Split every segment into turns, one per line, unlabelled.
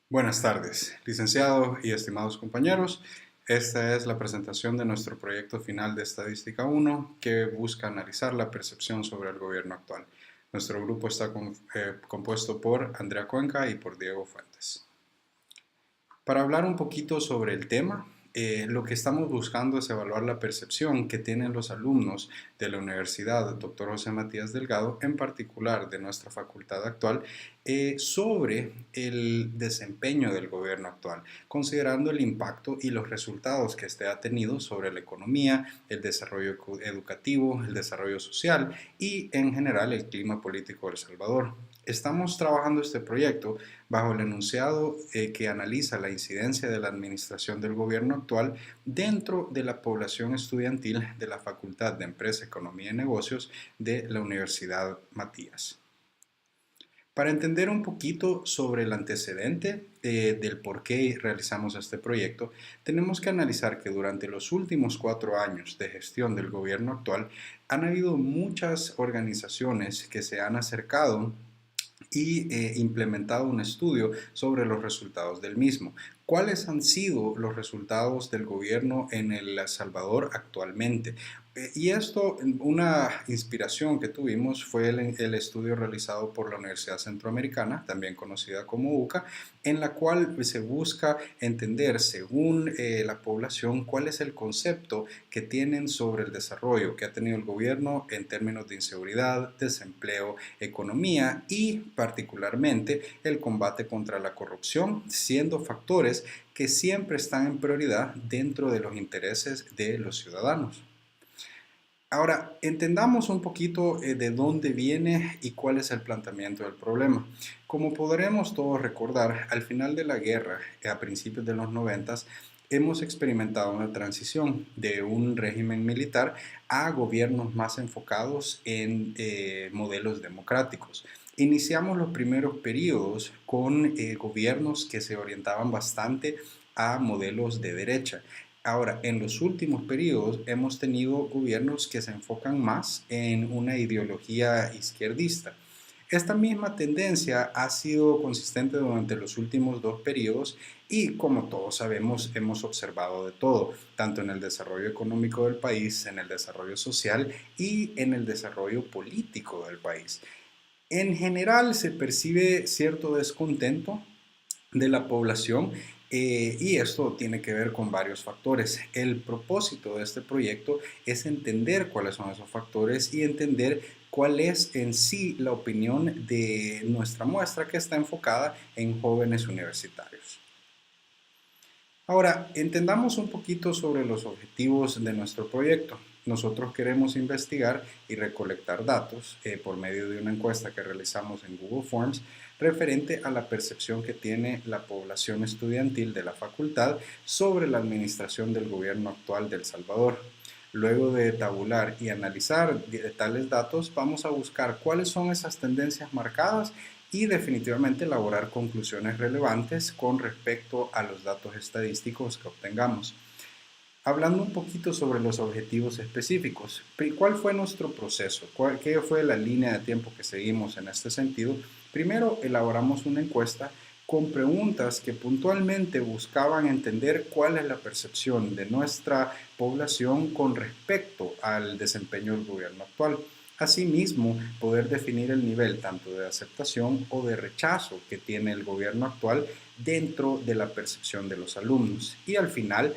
Buenas tardes, licenciados y estimados compañeros. Esta es la presentación de nuestro proyecto final de Estadística 1 que busca analizar la percepción sobre el gobierno actual. Nuestro grupo está compuesto por Andrea Cuenca y por Diego Fuentes. Para hablar un poquito sobre el tema, lo que estamos buscando es evaluar la percepción que tienen los alumnos de la Universidad Dr. José Matías Delgado, en particular de nuestra facultad actual, sobre el desempeño del gobierno actual, considerando el impacto y los resultados que este ha tenido sobre la economía, el desarrollo educativo, el desarrollo social y en general el clima político de El Salvador. Estamos trabajando este proyecto bajo el enunciado que analiza la incidencia de la administración del gobierno actual dentro de la población estudiantil de la Facultad de Empresa, Economía y Negocios de la Universidad Matías. Para entender un poquito sobre el antecedente del por qué realizamos este proyecto, tenemos que analizar que durante los últimos 4 años de gestión del gobierno actual han habido muchas organizaciones que se han acercado y implementado un estudio sobre los resultados del mismo. ¿Cuáles han sido los resultados del gobierno en El Salvador actualmente? Y esto, una inspiración que tuvimos fue el estudio realizado por la Universidad Centroamericana, también conocida como UCA, en la cual se busca entender, según la población, cuál es el concepto que tienen sobre el desarrollo que ha tenido el gobierno en términos de inseguridad, desempleo, economía y particularmente el combate contra la corrupción, siendo factores que siempre están en prioridad dentro de los intereses de los ciudadanos. Ahora, entendamos un poquito de dónde viene y cuál es el planteamiento del problema. Como podremos todos recordar, al final de la guerra, a principios de los 90, hemos experimentado una transición de un régimen militar a gobiernos más enfocados en modelos democráticos. Iniciamos los primeros periodos con gobiernos que se orientaban bastante a modelos de derecha. Ahora, en los últimos periodos hemos tenido gobiernos que se enfocan más en una ideología izquierdista. Esta misma tendencia ha sido consistente durante los últimos 2 periodos y, como todos sabemos, hemos observado de todo, tanto en el desarrollo económico del país, en el desarrollo social y en el desarrollo político del país. En general se percibe cierto descontento de la población y esto tiene que ver con varios factores. El propósito de este proyecto es entender cuáles son esos factores y entender cuál es en sí la opinión de nuestra muestra que está enfocada en jóvenes universitarios. Ahora, entendamos un poquito sobre los objetivos de nuestro proyecto. Nosotros queremos investigar y recolectar datos por medio de una encuesta que realizamos en Google Forms referente a la percepción que tiene la población estudiantil de la facultad sobre la administración del gobierno actual de El Salvador. Luego de tabular y analizar tales datos, vamos a buscar cuáles son esas tendencias marcadas y definitivamente elaborar conclusiones relevantes con respecto a los datos estadísticos que obtengamos. Hablando un poquito sobre los objetivos específicos, ¿cuál fue nuestro proceso? ¿Qué fue la línea de tiempo que seguimos en este sentido? Primero, elaboramos una encuesta con preguntas que puntualmente buscaban entender cuál es la percepción de nuestra población con respecto al desempeño del gobierno actual. Asimismo, poder definir el nivel tanto de aceptación o de rechazo que tiene el gobierno actual dentro de la percepción de los alumnos. Y al final,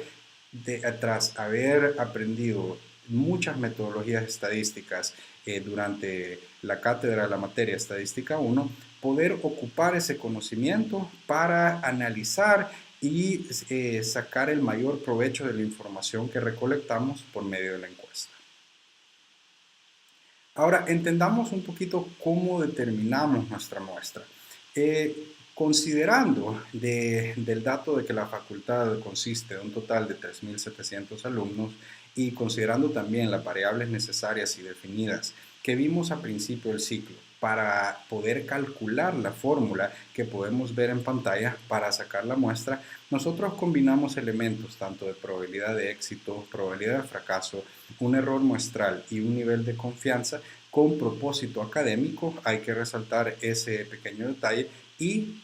tras haber aprendido muchas metodologías estadísticas durante la cátedra de la materia Estadística 1, poder ocupar ese conocimiento para analizar y sacar el mayor provecho de la información que recolectamos por medio de la encuesta. Ahora, entendamos un poquito cómo determinamos nuestra muestra. Considerando del dato de que la facultad consiste de un total de 3.700 alumnos y considerando también las variables necesarias y definidas que vimos a principio del ciclo para poder calcular la fórmula que podemos ver en pantalla para sacar la muestra, nosotros combinamos elementos tanto de probabilidad de éxito, probabilidad de fracaso, un error muestral y un nivel de confianza con propósito académico. Hay que resaltar ese pequeño detalle y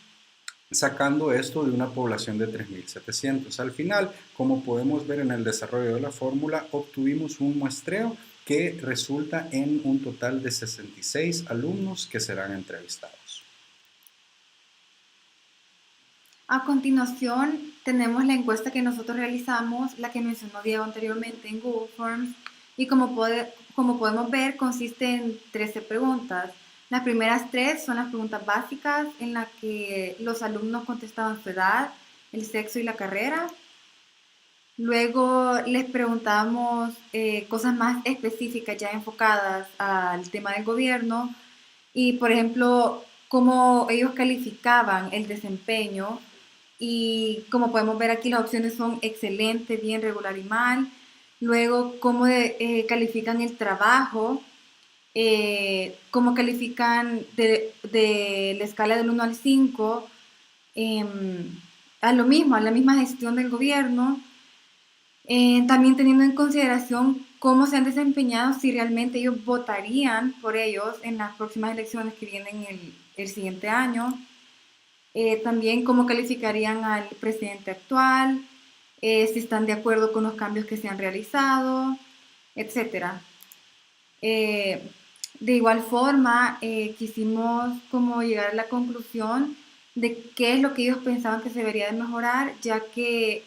sacando esto de una población de 3.700. Al final, como podemos ver en el desarrollo de la fórmula, obtuvimos un muestreo que resulta en un total de 66 alumnos que serán entrevistados.
A continuación, tenemos la encuesta que nosotros realizamos, la que mencionó Diego anteriormente en Google Forms, y como podemos ver, consiste en 13 preguntas. Las primeras 3 son las preguntas básicas en las que los alumnos contestaban su edad, el sexo y la carrera. Luego les preguntamos cosas más específicas, ya enfocadas al tema del gobierno, y por ejemplo, cómo ellos calificaban el desempeño. Y como podemos ver aquí, las opciones son excelente, bien, regular y mal. Luego, cómo califican el trabajo, cómo califican de la escala del 1 al 5, a lo mismo, a la misma gestión del gobierno. También teniendo en consideración cómo se han desempeñado, si realmente ellos votarían por ellos en las próximas elecciones que vienen el siguiente año. También cómo calificarían al presidente actual, si están de acuerdo con los cambios que se han realizado, etcétera. Eh, de igual forma, quisimos como llegar a la conclusión de qué es lo que ellos pensaban que se debería de mejorar, ya que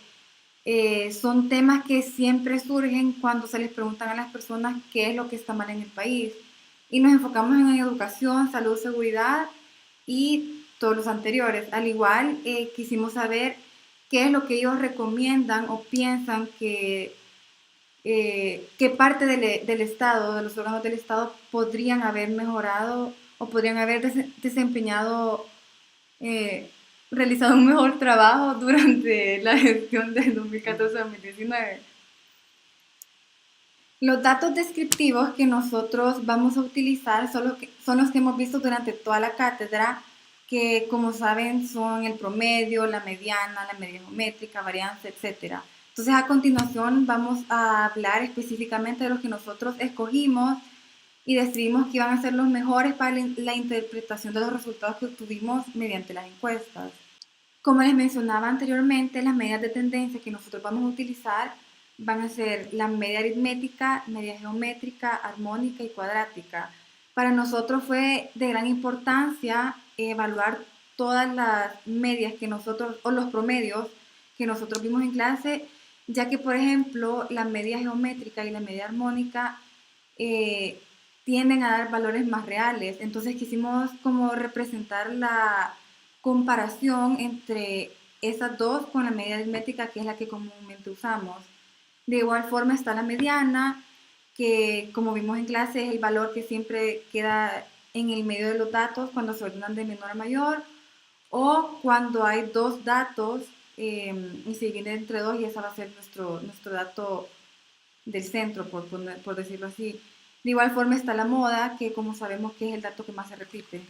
son temas que siempre surgen cuando se les preguntan a las personas qué es lo que está mal en el país. Y nos enfocamos en educación, salud, seguridad y todos los anteriores. Al igual, quisimos saber qué es lo que ellos recomiendan o piensan que qué parte del Estado, de los órganos del Estado, podrían haber mejorado o podrían haber desempeñado, eh, realizado un mejor trabajo durante la gestión de 2014-2019. Los datos descriptivos que nosotros vamos a utilizar son los que hemos visto durante toda la cátedra, que como saben son el promedio, la mediana, la media geométrica, varianza, etc. Entonces a continuación vamos a hablar específicamente de los que nosotros escogimos y decidimos que iban a ser los mejores para la interpretación de los resultados que obtuvimos mediante las encuestas. Como les mencionaba anteriormente, las medidas de tendencia que nosotros vamos a utilizar van a ser la media aritmética, media geométrica, armónica y cuadrática. Para nosotros fue de gran importancia evaluar todas las medias que nosotros, o los promedios que nosotros vimos en clase, ya que, por ejemplo, la media geométrica y la media armónica eh, tienden a dar valores más reales. Entonces quisimos como representar la comparación entre esas dos con la media aritmética, que es la que comúnmente usamos. De igual forma está la mediana, que como vimos en clase es el valor que siempre queda en el medio de los datos cuando se ordenan de menor a mayor, o cuando hay dos datos y se divide entre dos, y esa va a ser nuestro dato del centro, por decirlo así. De igual forma está la moda, que como sabemos que es el dato que más se repite.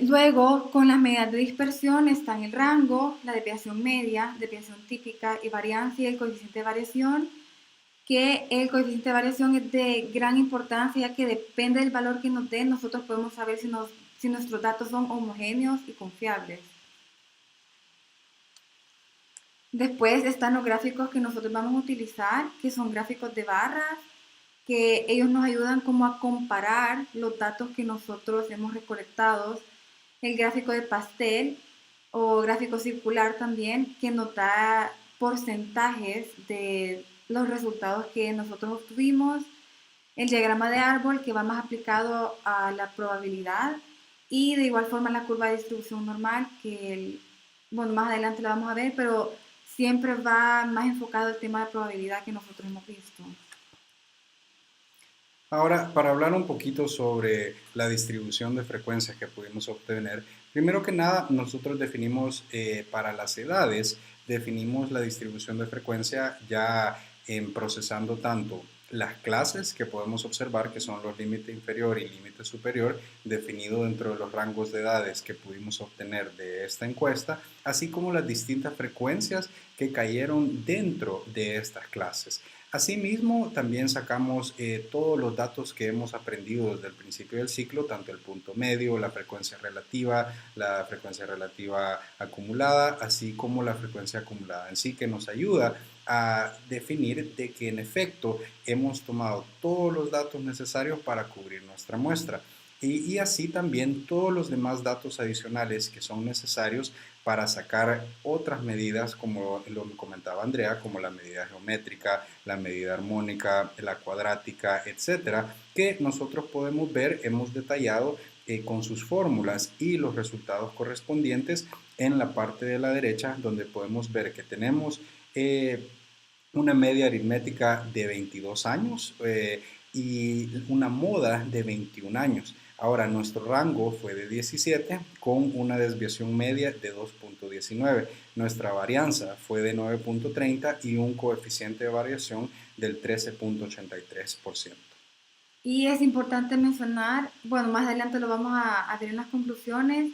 Luego, con las medidas de dispersión están el rango, la desviación media, desviación típica y varianza, y el coeficiente de variación, que el coeficiente de variación es de gran importancia, ya que depende del valor que nos den, nosotros podemos saber si nuestros datos son homogéneos y confiables. Después están los gráficos que nosotros vamos a utilizar, que son gráficos de barras, que ellos nos ayudan como a comparar los datos que nosotros hemos recolectado. El gráfico de pastel o gráfico circular también, que nos da porcentajes de los resultados que nosotros obtuvimos. El diagrama de árbol, que va más aplicado a la probabilidad, y de igual forma la curva de distribución normal, que bueno, más adelante la vamos a ver, pero siempre va más enfocado al tema de probabilidad que nosotros hemos visto.
Ahora, para hablar un poquito sobre la distribución de frecuencias que pudimos obtener, primero que nada, nosotros definimos para las edades, definimos la distribución de frecuencia ya en procesando tanto las clases que podemos observar, que son los límite inferior y límite superior, definido dentro de los rangos de edades que pudimos obtener de esta encuesta, así como las distintas frecuencias que cayeron dentro de estas clases. Asimismo, también sacamos todos los datos que hemos aprendido desde el principio del ciclo, tanto el punto medio, la frecuencia relativa acumulada, así como la frecuencia acumulada en sí, que nos ayuda a definir de que en efecto hemos tomado todos los datos necesarios para cubrir nuestra muestra. Y así también todos los demás datos adicionales que son necesarios para sacar otras medidas, como lo comentaba Andrea, como la medida geométrica, la medida armónica, la cuadrática, etcétera, que nosotros podemos ver, hemos detallado con sus fórmulas y los resultados correspondientes en la parte de la derecha, donde podemos ver que tenemos una media aritmética de 22 años y una moda de 21 años. Ahora, nuestro rango fue de 17 con una desviación media de 2.19. Nuestra varianza fue de 9.30 y un coeficiente de variación del 13.83%.
Y es importante mencionar, bueno, más adelante lo vamos a ver en las conclusiones,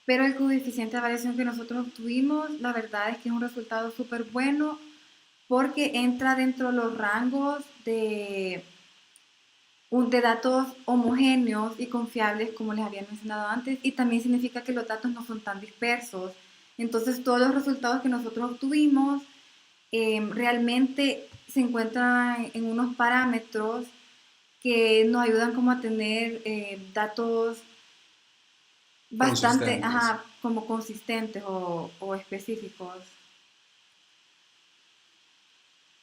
pero el coeficiente de variación que nosotros obtuvimos, la verdad es que es un resultado súper bueno porque entra dentro de los rangos de datos homogéneos y confiables, como les había mencionado antes, y también significa que los datos no son tan dispersos. Entonces, todos los resultados que nosotros obtuvimos realmente se encuentran en unos parámetros que nos ayudan como a tener datos bastante,
Consistentes.
ajá, como consistentes o específicos.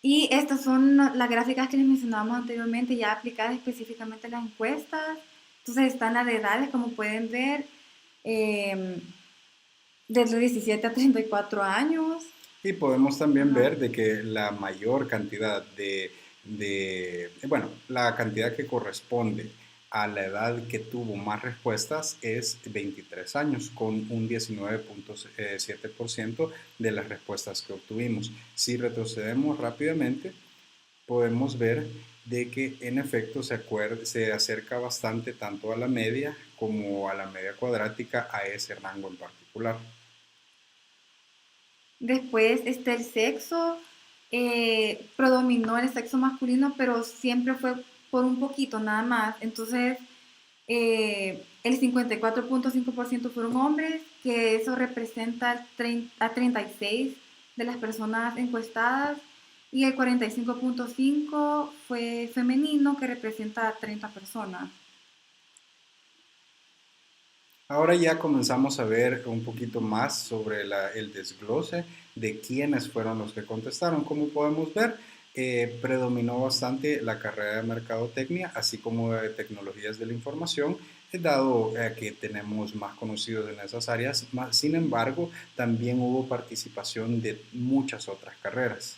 Y estas son las gráficas que les mencionábamos anteriormente, ya aplicadas específicamente a las encuestas. Entonces están las de edades, como pueden ver, eh, desde 17 a 34 años.
Y podemos también
Ajá.
ver de que la mayor cantidad bueno, la cantidad que corresponde a la edad que tuvo más respuestas es 23 años, con un 19.7% de las respuestas que obtuvimos. Si retrocedemos rápidamente, podemos ver de que en efecto se acerca bastante tanto a la media como a la media cuadrática a ese rango en particular.
Después está el sexo, predominó el sexo masculino, pero siempre fue por un poquito nada más. Entonces, el 54.5% fueron hombres, que eso representa a 36 de las personas encuestadas, y el 45.5% fue femenino, que representa a 30 personas.
Ahora ya comenzamos a ver un poquito más sobre el desglose de quiénes fueron los que contestaron. Como podemos ver, predominó bastante la carrera de mercadotecnia, así como de tecnologías de la información, dado que tenemos más conocidos en esas áreas. Sin embargo, también hubo participación de muchas otras carreras.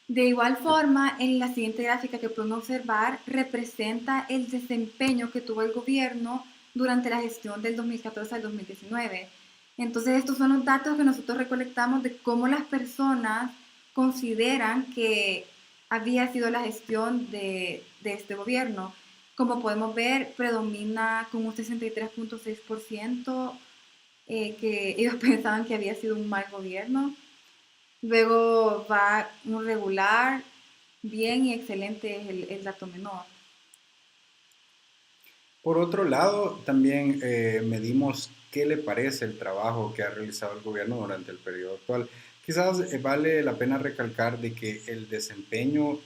De igual forma, en la siguiente gráfica que pueden observar, representa el desempeño que tuvo el gobierno durante la gestión del 2014 al 2019. Entonces, estos son los datos que nosotros recolectamos de cómo las personas consideran que había sido la gestión de este gobierno. Como podemos ver, predomina con un 63.6% que ellos pensaban que había sido un mal gobierno. Luego va un regular, bien y excelente es el dato menor.
Por otro lado, también medimos qué le parece el trabajo que ha realizado el gobierno durante el periodo actual. Quizás vale la pena recalcar de que el desempeño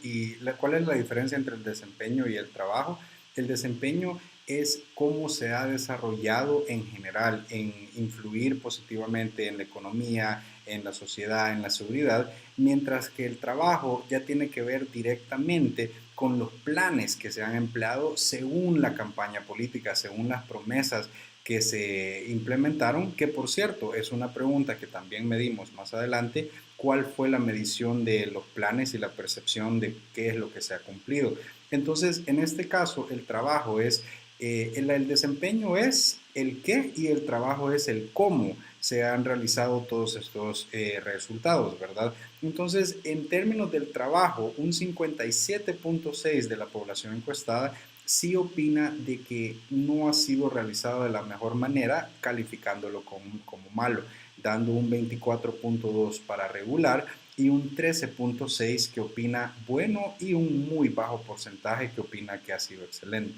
cuál es la diferencia entre el desempeño y el trabajo. El desempeño es cómo se ha desarrollado en general, en influir positivamente en la economía, en la sociedad, en la seguridad, mientras que el trabajo ya tiene que ver directamente con los planes que se han empleado según la campaña política, según las promesas que se implementaron, que por cierto es una pregunta que también medimos más adelante, cuál fue la medición de los planes y la percepción de qué es lo que se ha cumplido. Entonces, en este caso, el trabajo es, el desempeño es el qué y el trabajo es el cómo se han realizado todos estos resultados, ¿verdad? Entonces, en términos del trabajo, un 57.6% de la población encuestada sí opina de que no ha sido realizado de la mejor manera, calificándolo como malo, dando un 24.2% para regular y un 13.6 que opina bueno y un muy bajo porcentaje que opina que ha sido excelente.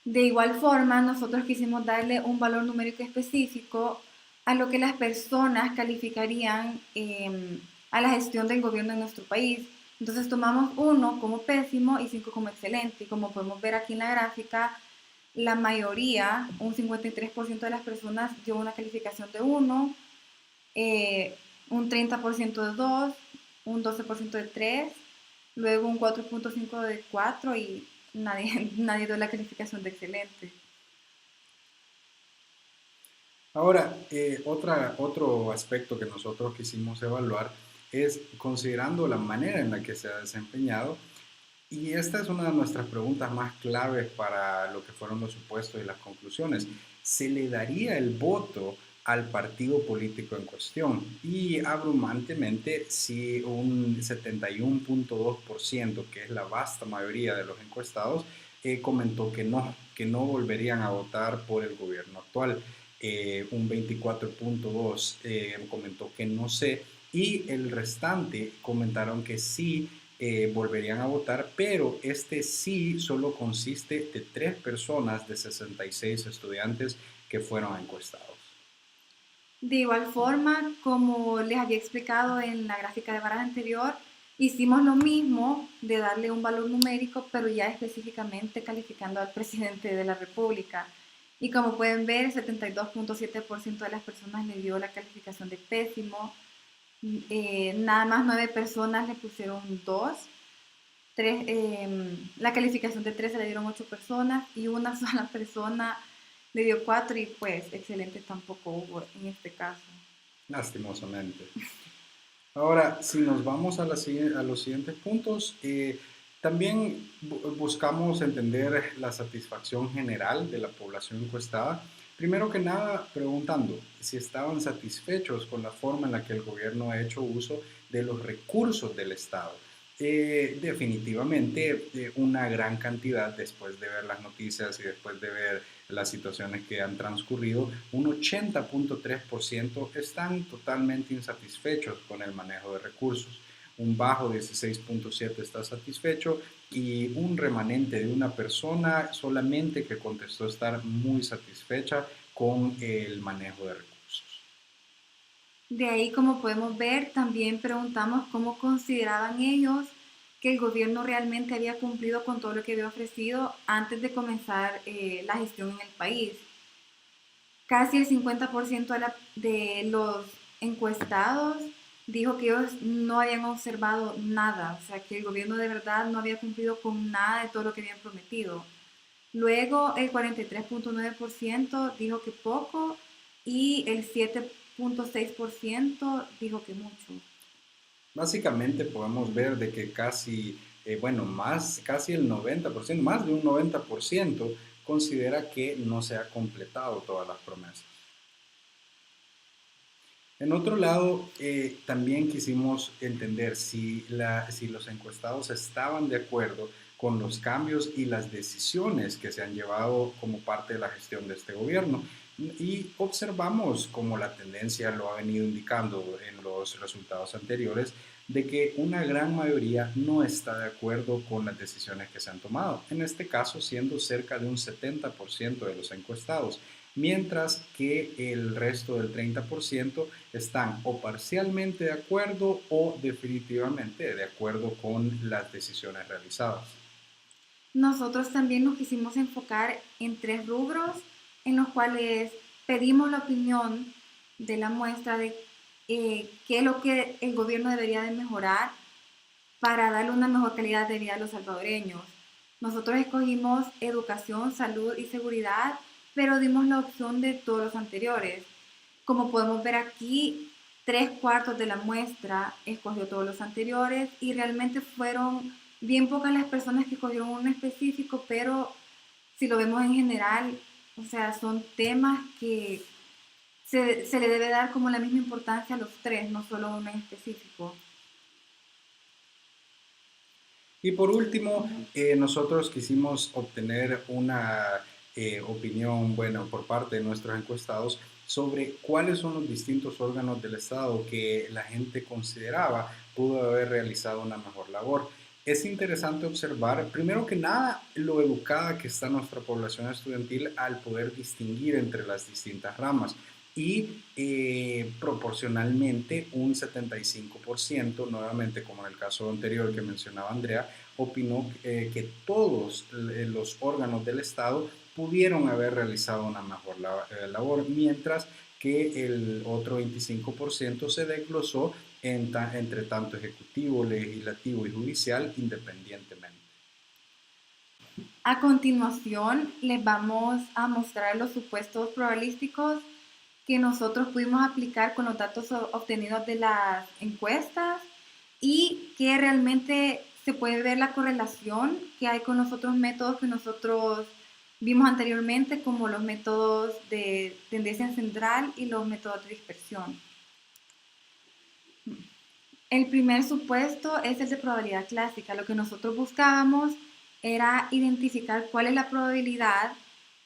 De igual forma, nosotros quisimos darle un valor numérico específico a lo que las personas calificarían a la gestión del gobierno en nuestro país. Entonces tomamos 1 como pésimo y 5 como excelente. Y como podemos ver aquí en la gráfica, la mayoría, un 53% de las personas dio una calificación de 1, un 30% de 2, un 12% de 3, luego un 4.5 de 4 y nadie dio la calificación de excelente.
Ahora, otro aspecto que nosotros quisimos evaluar es considerando la manera en la que se ha desempeñado, y esta es una de nuestras preguntas más claves para lo que fueron los supuestos y las conclusiones. ¿Se le daría el voto al partido político en cuestión? Y abrumantemente, si un 71.2%, que es la vasta mayoría de los encuestados, comentó que no volverían a votar por el gobierno actual. Un 24.2% comentó que no sé, y el restante comentaron que sí volverían a votar, pero este sí solo consiste de 3 personas de 66 estudiantes que fueron encuestados.
De igual forma, como les había explicado en la gráfica de barras anterior, hicimos lo mismo de darle un valor numérico, pero ya específicamente calificando al presidente de la República. Y como pueden ver, el 72.7% de las personas le dio la calificación de pésimo, nada más 9 personas le pusieron 2, la calificación de 3 se le dieron 8 personas y una sola persona le dio 4 y pues excelente tampoco hubo en este caso.
Lastimosamente. Ahora, si nos vamos a los siguientes puntos, también buscamos entender la satisfacción general de la población encuestada. Primero que nada, preguntando si estaban satisfechos con la forma en la que el gobierno ha hecho uso de los recursos del Estado. Definitivamente, una gran cantidad, después de ver las noticias y después de ver las situaciones que han transcurrido, un 80.3% están totalmente insatisfechos con el manejo de recursos. Un bajo 16.7% está satisfecho y un remanente de una persona solamente que contestó estar muy satisfecha con el manejo de recursos.
De ahí, como podemos ver, también preguntamos cómo consideraban ellos que el gobierno realmente había cumplido con todo lo que había ofrecido antes de comenzar la gestión en el país. Casi el 50% de los encuestados dijo que ellos no habían observado nada, o sea, que el gobierno de verdad no había cumplido con nada de todo lo que habían prometido. Luego el 43.9% dijo que poco y el 7.6% dijo que mucho.
Básicamente podemos ver de que casi el 90%, más de un 90% considera que no se ha completado todas las promesas. En otro lado, también quisimos entender si los encuestados estaban de acuerdo con los cambios y las decisiones que se han llevado como parte de la gestión de este gobierno. Y observamos, como la tendencia lo ha venido indicando en los resultados anteriores, de que una gran mayoría no está de acuerdo con las decisiones que se han tomado, en este caso siendo cerca de un 70% de los encuestados, mientras que el resto del 30% están o parcialmente de acuerdo o definitivamente de acuerdo con las decisiones realizadas.
Nosotros también nos quisimos enfocar en 3 rubros en los cuales pedimos la opinión de la muestra de qué es lo que el gobierno debería de mejorar para darle una mejor calidad de vida a los salvadoreños. Nosotros escogimos educación, salud y seguridad, pero dimos la opción de todos los anteriores. Como podemos ver aquí, 3/4 de la muestra escogió todos los anteriores y realmente fueron bien pocas las personas que escogieron uno específico, pero si lo vemos en general, o sea, son temas que se le debe dar como la misma importancia a los 3, no solo a uno en específico.
Y por último, nosotros quisimos obtener una opinión, bueno, por parte de nuestros encuestados sobre cuáles son los distintos órganos del Estado que la gente consideraba pudo haber realizado una mejor labor. Es interesante observar, primero que nada, lo educada que está nuestra población estudiantil al poder distinguir entre las distintas ramas y proporcionalmente un 75%, nuevamente como en el caso anterior que mencionaba Andrea, opinó que todos los órganos del Estado pudieron haber realizado una mejor labor, mientras que el otro 25% se desglosó entre tanto ejecutivo, legislativo y judicial independientemente.
A continuación, les vamos a mostrar los supuestos probabilísticos que nosotros pudimos aplicar con los datos obtenidos de las encuestas y que realmente se puede ver la correlación que hay con los otros métodos que nosotros vimos anteriormente, como los métodos de tendencia central y los métodos de dispersión. El primer supuesto es el de probabilidad clásica. Lo que nosotros buscábamos era identificar cuál es la probabilidad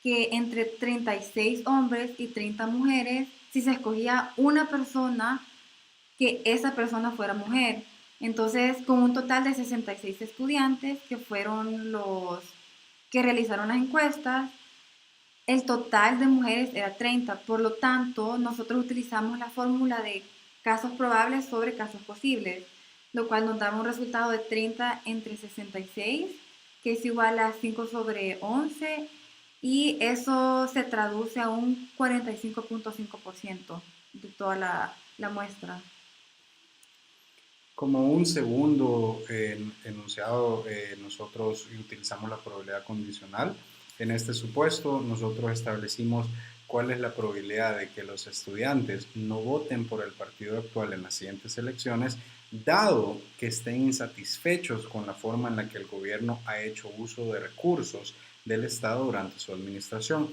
que entre 36 hombres y 30 mujeres, si se escogía una persona, que esa persona fuera mujer. Entonces, con un total de 66 estudiantes que fueron los que realizaron las encuestas, el total de mujeres era 30. Por lo tanto, nosotros utilizamos la fórmula de casos probables sobre casos posibles, lo cual nos daba un resultado de 30 entre 66, que es igual a 5 sobre 11, y eso se traduce a un 45.5% de toda la muestra.
Como un segundo enunciado, nosotros utilizamos la probabilidad condicional. En este supuesto, nosotros establecimos cuál es la probabilidad de que los estudiantes no voten por el partido actual en las siguientes elecciones, dado que estén insatisfechos con la forma en la que el gobierno ha hecho uso de recursos del Estado durante su administración.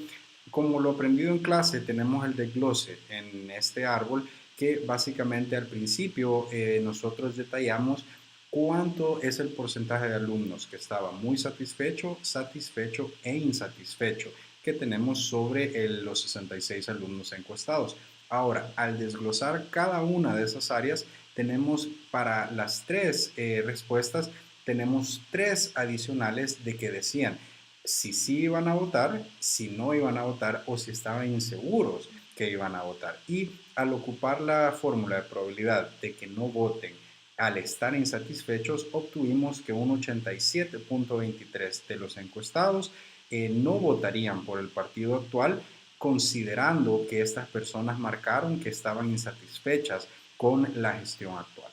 Como lo aprendido en clase, tenemos el desglose en este árbol que básicamente al principio nosotros detallamos cuánto es el porcentaje de alumnos que estaba muy satisfecho, satisfecho e insatisfecho que tenemos sobre los 66 alumnos encuestados. Ahora, al desglosar cada una de esas áreas, tenemos para las tres respuestas, tenemos tres adicionales de que decían si sí iban a votar, si no iban a votar o si estaban inseguros que iban a votar. Y al ocupar la fórmula de probabilidad de que no voten al estar insatisfechos, obtuvimos que un 87.23 de los encuestados no votarían por el partido actual, considerando que estas personas marcaron que estaban insatisfechas con la gestión actual.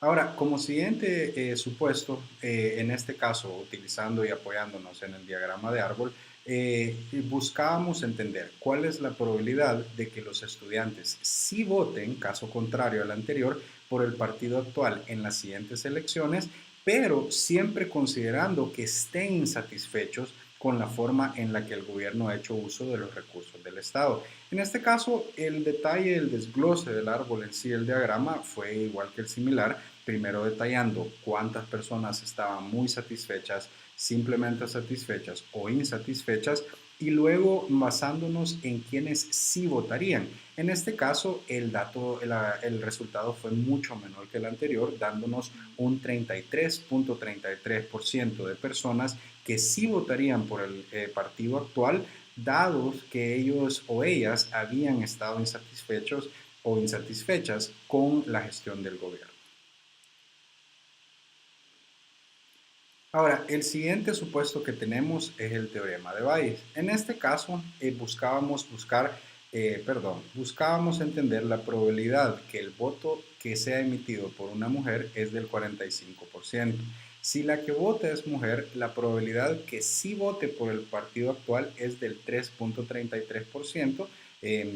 Ahora, como siguiente supuesto, en este caso, utilizando y apoyándonos en el diagrama de árbol, buscábamos entender cuál es la probabilidad de que los estudiantes sí voten, caso contrario al anterior, por el partido actual en las siguientes elecciones, pero siempre considerando que estén insatisfechos con la forma en la que el gobierno ha hecho uso de los recursos del Estado. En este caso, el detalle, el desglose del árbol en sí, el diagrama, fue igual que el similar, primero detallando cuántas personas estaban muy satisfechas, simplemente satisfechas o insatisfechas, y luego basándonos en quienes sí votarían. En este caso, el resultado fue mucho menor que el anterior, dándonos un 33.33% de personas que sí votarían por el partido actual, dados que ellos o ellas habían estado insatisfechos o insatisfechas con la gestión del gobierno. Ahora, el siguiente supuesto que tenemos es el teorema de Bayes. En este caso, buscábamos entender la probabilidad que el voto que sea emitido por una mujer es del 45%. Si la que vota es mujer, la probabilidad que sí vote por el partido actual es del 3.33%,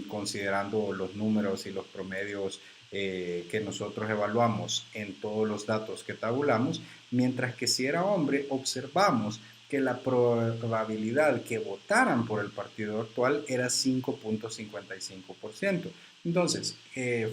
considerando los números y los promedios que nosotros evaluamos en todos los datos que tabulamos, mientras que si era hombre observamos que la probabilidad que votaran por el partido actual era 5.55%. Entonces,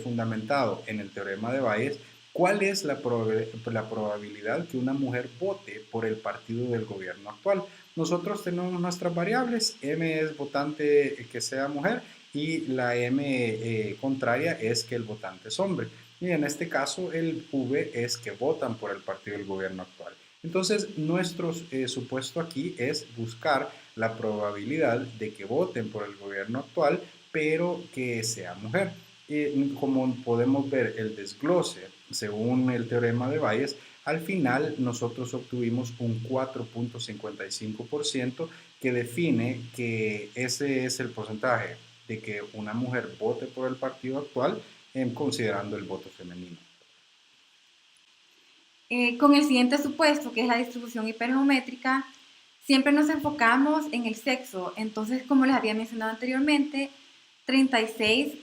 fundamentado en el teorema de Bayes, ¿cuál es la probabilidad que una mujer vote por el partido del gobierno actual? Nosotros tenemos nuestras variables, M es votante que sea mujer y la M contraria es que el votante es hombre. Y en este caso el V es que votan por el partido del gobierno actual. Entonces, nuestro supuesto aquí es buscar la probabilidad de que voten por el gobierno actual, pero que sea mujer. Como podemos ver el desglose, según el teorema de Bayes, al final nosotros obtuvimos un 4.55% que define que ese es el porcentaje de que una mujer vote por el partido actual, considerando el voto femenino.
Con el siguiente supuesto, que es la distribución hipergeométrica, siempre nos enfocamos en el sexo. Entonces, como les había mencionado anteriormente, 36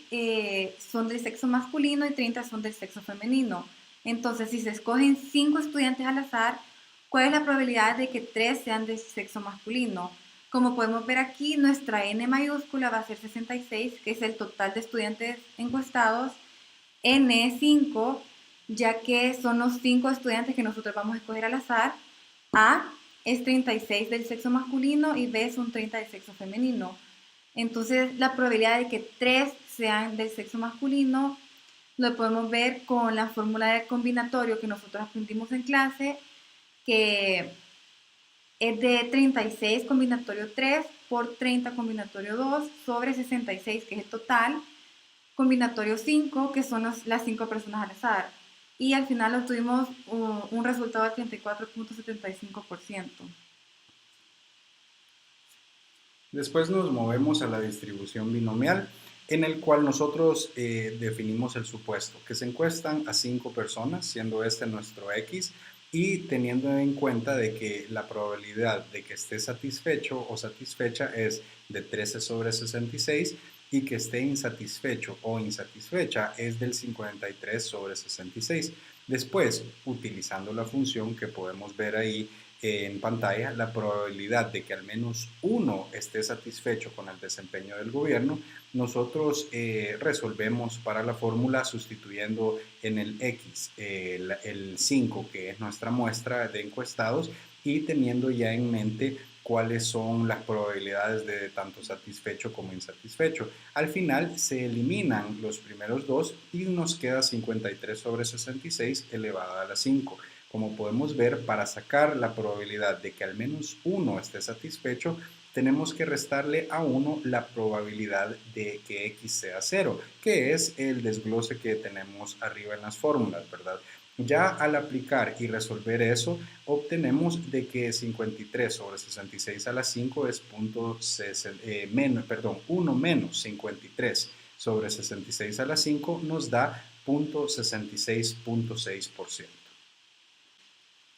son del sexo masculino y 30 son del sexo femenino. Entonces, si se escogen 5 estudiantes al azar, ¿cuál es la probabilidad de que 3 sean del sexo masculino? Como podemos ver aquí, nuestra N mayúscula va a ser 66, que es el total de estudiantes encuestados. N5, ya que son los 5 estudiantes que nosotros vamos a escoger al azar. A es 36 del sexo masculino y B son 30 del sexo femenino. Entonces, la probabilidad de que 3 sean del sexo masculino lo podemos ver con la fórmula de combinatorio que nosotros aprendimos en clase, que es de 36 combinatorio 3 por 30 combinatorio 2 sobre 66, que es el total, combinatorio 5, que son las 5 personas al azar. Y al final obtuvimos un resultado del 34.75%.
Después nos movemos a la distribución binomial, en el cual nosotros definimos el supuesto, que se encuestan a 5 personas, siendo este nuestro X, y teniendo en cuenta de que la probabilidad de que esté satisfecho o satisfecha es de 13 sobre 66 y que esté insatisfecho o insatisfecha es del 53 sobre 66. Después, utilizando la función que podemos ver ahí en pantalla, la probabilidad de que al menos uno esté satisfecho con el desempeño del gobierno, nosotros resolvemos para la fórmula sustituyendo en el X el 5, que es nuestra muestra de encuestados, y teniendo ya en mente cuáles son las probabilidades de tanto satisfecho como insatisfecho. Al final se eliminan los primeros dos y nos queda 53 sobre 66 elevado a la 5. Como podemos ver, para sacar la probabilidad de que al menos uno esté satisfecho, tenemos que restarle a 1 la probabilidad de que X sea 0, que es el desglose que tenemos arriba en las fórmulas, ¿verdad? Ya al aplicar y resolver eso, obtenemos de que 53 sobre 66 a la 5 es 1 menos 53 sobre 66 a la 5 nos da 0.66.6%.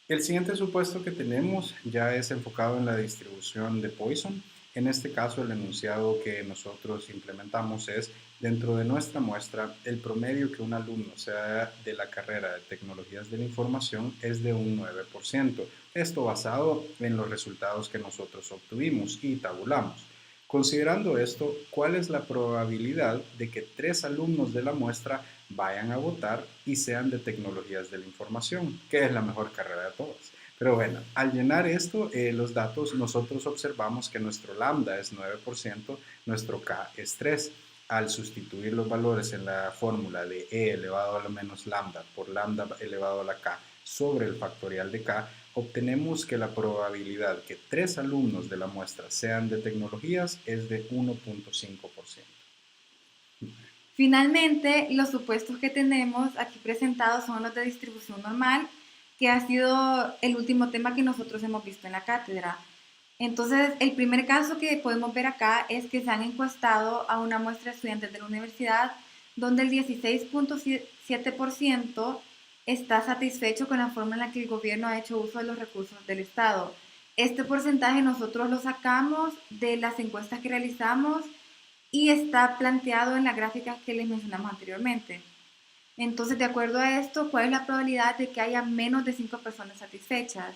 El siguiente supuesto que tenemos ya es enfocado en la distribución de Poisson. En este caso, el enunciado que nosotros implementamos es, dentro de nuestra muestra, el promedio que un alumno sea de la carrera de tecnologías de la información es de un 9%. Esto basado en los resultados que nosotros obtuvimos y tabulamos. Considerando esto, ¿cuál es la probabilidad de que 3 alumnos de la muestra vayan a votar y sean de tecnologías de la información, que es la mejor carrera de todas? Pero bueno, al llenar esto, los datos, nosotros observamos que nuestro lambda es 9%, nuestro k es 3. Al sustituir los valores en la fórmula de e elevado a la menos lambda por lambda elevado a la k sobre el factorial de k, obtenemos que la probabilidad que 3 alumnos de la muestra sean de tecnologías es de 1.5%.
Finalmente, los supuestos que tenemos aquí presentados son los de distribución normal, que ha sido el último tema que nosotros hemos visto en la cátedra. Entonces, el primer caso que podemos ver acá es que se han encuestado a una muestra de estudiantes de la universidad donde el 16.7% está satisfecho con la forma en la que el gobierno ha hecho uso de los recursos del Estado. Este porcentaje nosotros lo sacamos de las encuestas que realizamos y está planteado en la gráfica que les mencionamos anteriormente. Entonces, de acuerdo a esto, ¿cuál es la probabilidad de que haya menos de 5 personas satisfechas?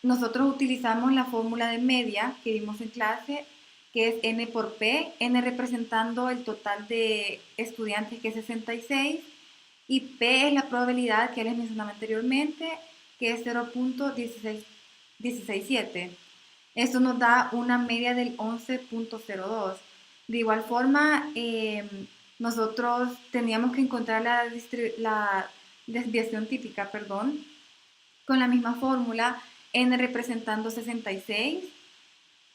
Nosotros utilizamos la fórmula de media que vimos en clase, que es n por p, n representando el total de estudiantes, que es 66, y p es la probabilidad que les mencionaba anteriormente, que es 0.16 16.7. Esto nos da una media del 11.02. De igual forma, nosotros teníamos que encontrar la desviación típica, perdón, con la misma fórmula, n representando 66,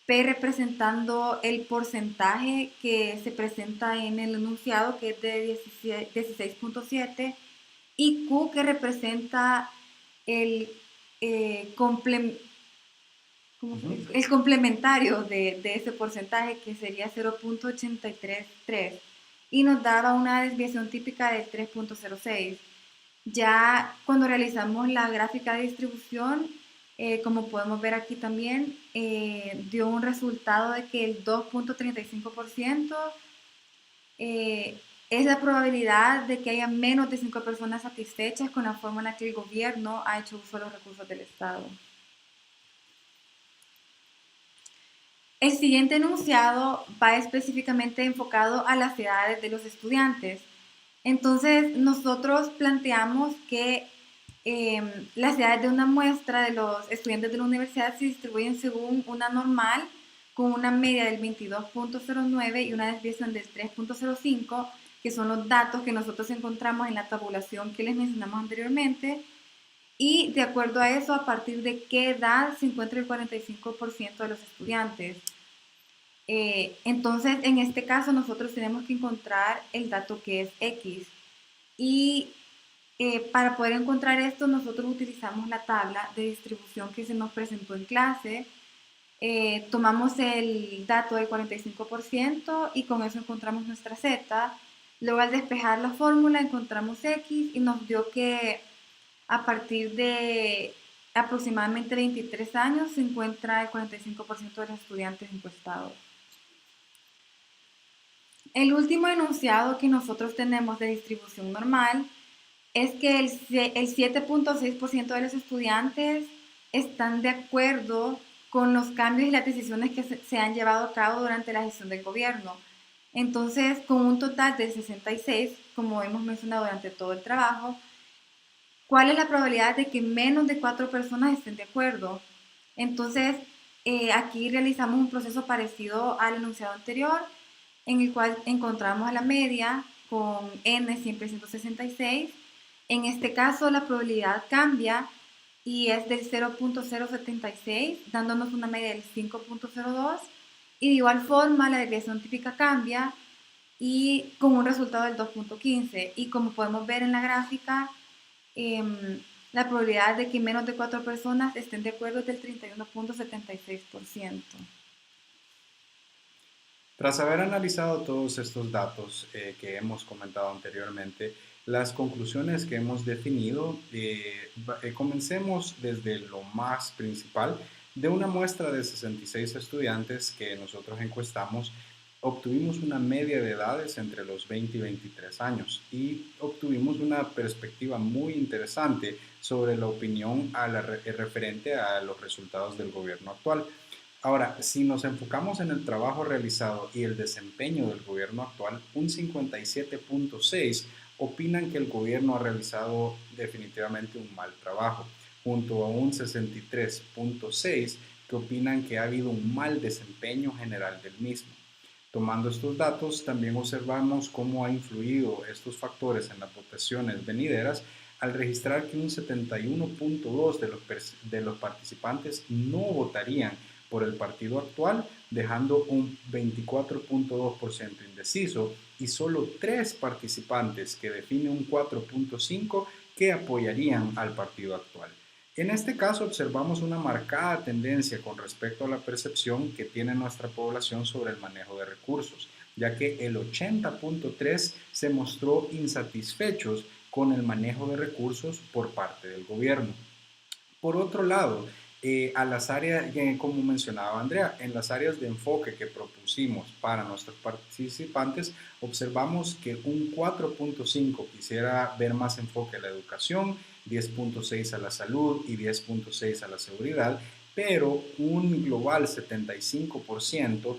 p representando el porcentaje que se presenta en el enunciado, que es de 16.7, y q, que representa el el complementario de ese porcentaje, que sería 0.833, y nos daba una desviación típica de 3.06. Ya cuando realizamos la gráfica de distribución, como podemos ver aquí también, dio un resultado de que el 2.35% es la probabilidad de que haya menos de 5 personas satisfechas con la forma en la que el gobierno ha hecho uso de los recursos del Estado. El siguiente enunciado va específicamente enfocado a las edades de los estudiantes. Entonces, nosotros planteamos que las edades de una muestra de los estudiantes de la universidad se distribuyen según una normal, con una media del 22.09 y una desviación del 3.05, que son los datos que nosotros encontramos en la tabulación que les mencionamos anteriormente. Y de acuerdo a eso, a partir de qué edad se encuentra el 45% de los estudiantes. Entonces, en este caso, nosotros tenemos que encontrar el dato que es X. Y para poder encontrar esto, nosotros utilizamos la tabla de distribución que se nos presentó en clase. Tomamos el dato del 45% y con eso encontramos nuestra Z. Luego, al despejar la fórmula, encontramos X y nos dio que a partir de aproximadamente 23 años se encuentra el 45% de los estudiantes encuestados. El último enunciado que nosotros tenemos de distribución normal es que el 7.6% de los estudiantes están de acuerdo con los cambios y las decisiones que se han llevado a cabo durante la gestión del gobierno. Entonces, con un total de 66, como hemos mencionado durante todo el trabajo, ¿cuál es la probabilidad de que menos de 4 personas estén de acuerdo? Entonces, aquí realizamos un proceso parecido al enunciado anterior, en el cual encontramos la media con n siempre 166. En este caso, la probabilidad cambia y es del 0.076, dándonos una media del 5.02. Y de igual forma, la desviación típica cambia y con un resultado del 2.15. Y como podemos ver en la gráfica, la probabilidad de que menos de 4 personas estén de acuerdo es del 31.76%.
Tras haber analizado todos estos datos que hemos comentado anteriormente, las conclusiones que hemos definido, comencemos desde lo más principal. De una muestra de 66 estudiantes que nosotros encuestamos, obtuvimos una media de edades entre los 20 y 23 años y obtuvimos una perspectiva muy interesante sobre la opinión referente a los resultados del gobierno actual. Ahora, si nos enfocamos en el trabajo realizado y el desempeño del gobierno actual, un 57.6 opinan que el gobierno ha realizado definitivamente un mal trabajo, junto a un 63.6 que opinan que ha habido un mal desempeño general del mismo. Tomando estos datos, también observamos cómo ha influido estos factores en las votaciones venideras al registrar que un 71.2 de los participantes no votarían por el partido actual, dejando un 24.2% indeciso y solo 3 participantes, que define un 4.5%, que apoyarían al partido actual. En este caso observamos una marcada tendencia con respecto a la percepción que tiene nuestra población sobre el manejo de recursos, ya que el 80.3% se mostró insatisfechos con el manejo de recursos por parte del gobierno. Por otro lado, a las áreas, como mencionaba Andrea, en las áreas de enfoque que propusimos para nuestros participantes, observamos que un 4.5 quisiera ver más enfoque a la educación, 10.6 a la salud y 10.6 a la seguridad, pero un global 75%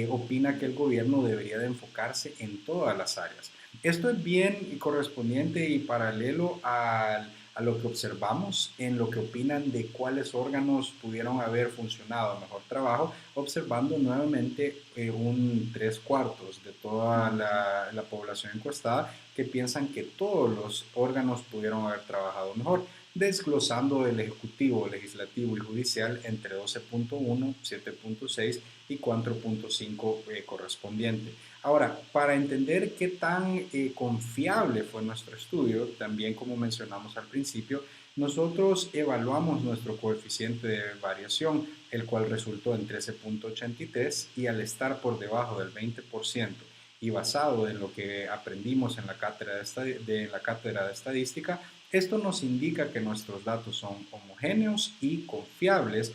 opina que el gobierno debería de enfocarse en todas las áreas. Esto es bien correspondiente y paralelo a a lo que observamos, en lo que opinan de cuáles órganos pudieron haber funcionado a mejor trabajo, observando nuevamente un 3/4 de toda la población encuestada que piensan que todos los órganos pudieron haber trabajado mejor, desglosando el Ejecutivo, Legislativo y Judicial entre 12.1, 7.6 y 4.5 correspondiente. Ahora, para entender qué tan confiable fue nuestro estudio, también como mencionamos al principio, nosotros evaluamos nuestro coeficiente de variación, el cual resultó en 13.83 y al estar por debajo del 20% y basado en lo que aprendimos en la cátedra de estadística, esto nos indica que nuestros datos son homogéneos y confiables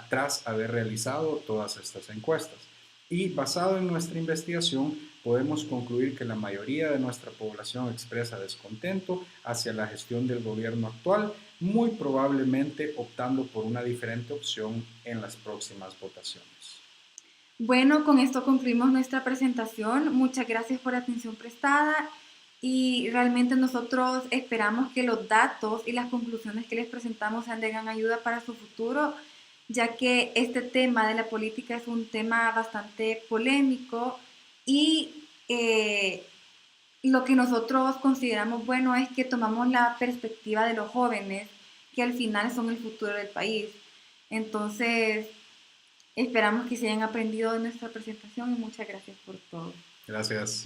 tras haber realizado todas estas encuestas. Y basado en nuestra investigación, podemos concluir que la mayoría de nuestra población expresa descontento hacia la gestión del gobierno actual, muy probablemente optando por una diferente opción en las próximas votaciones.
Bueno, con esto concluimos nuestra presentación. Muchas gracias por la atención prestada y realmente nosotros esperamos que los datos y las conclusiones que les presentamos sean de gran ayuda para su futuro, ya que este tema de la política es un tema bastante polémico y lo que nosotros consideramos bueno es que tomamos la perspectiva de los jóvenes, que al final son el futuro del país. Entonces, esperamos que se hayan aprendido de nuestra presentación y muchas gracias por todo.
Gracias.